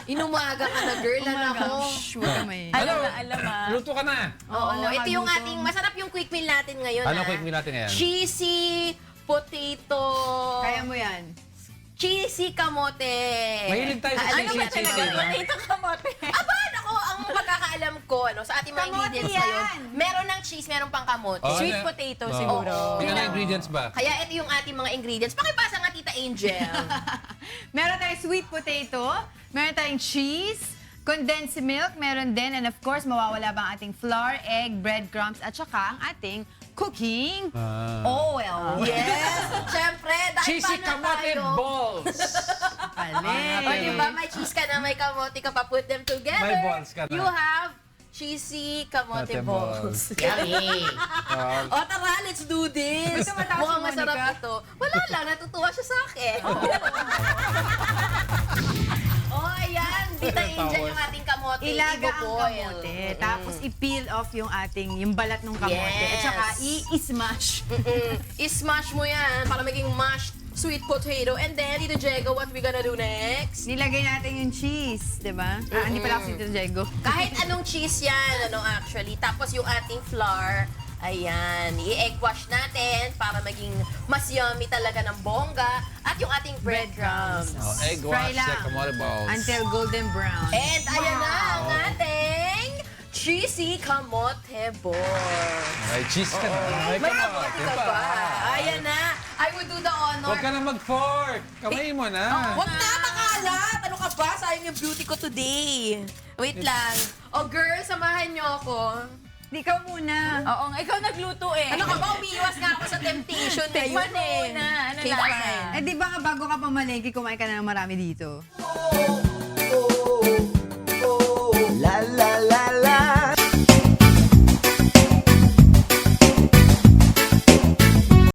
Inumaga ka na, girl. Ano ako? Shh, huwag ka may... Alam na. Luto ka na. Oo, ito yung nakagluto. ating, masarap yung quick meal natin ngayon. Ano quick meal natin ngayon? Cheesy potato. Kaya mo yan. Cheesy kamote. Mahilig tayo sa Ano ba cheesy, talaga? cheesy, Potato kamote. Aba, ako, ang pagkakaalam ko, sa ating mga Kamote ingredients yan. ngayon, meron ng cheese, meron pang kamote. Oh, Sweet ano? potato Oo. siguro. Tingnan na ingredients ba? Kaya ito yung ating mga ingredients. Pakipasa nga, Tita Angel. Meron tayong sweet potato, meron tayong cheese, condensed milk, meron din, and of course, mawawala ba ang ating flour, egg, breadcrumbs, at saka ang ating cooking oil. Yes! Siyempre, dahil Cheesy paano kamote tayo? balls! Alin. O, diba, may cheese ka na, may kamote ka pa, put them together. May balls ka na. You have cheesy kamote Kamote balls. balls. Yummy! Oh, O, tara, let's do this! Gusto mo tapos Mukhang mo, masarap Monica? ito. Wala lang, natutuwa siya sa akin. Oh, ayan. Tita Angel, yung ating kamote. Ilaga ang iboboil. kamote, tapos i-peel off yung yung balat ng kamote, at Yes. saka i-smash. I-smash mo yan para maging mashed sweet potato. And then, Tito Diego, what we gonna do next? Nilagay natin yung cheese, di ba? Hindi pala ako si Tito Diego. Kahit anong cheese yan, actually. Tapos yung ating flour, ayan, i-egg wash natin para maging mas yummy talaga ng bongga. At yung ating breadcrumbs. Oh, egg Fry wash lang. sa kamote balls. Until golden brown. And ayan na ang ating cheesy kamote balls. May cheese ka na. May kamote ka pa. Ayan na. I would do the honor. Huwag ka na mag-fork. Kamay mo na. Huwag na makalat! Ano ka ba? Sayang yung beauty ko today. Wait lang. Oh, girl, samahan niyo ako. Ikaw muna. Oo, ikaw nagluto eh. Ano ka ba? Umiiwas nga ako sa temptation na yun Tikman mo eh. muna. Ano Okay, lasa? fine. Eh di ba nga bago ka pamalengke, kumain ka na ng marami dito? Oo.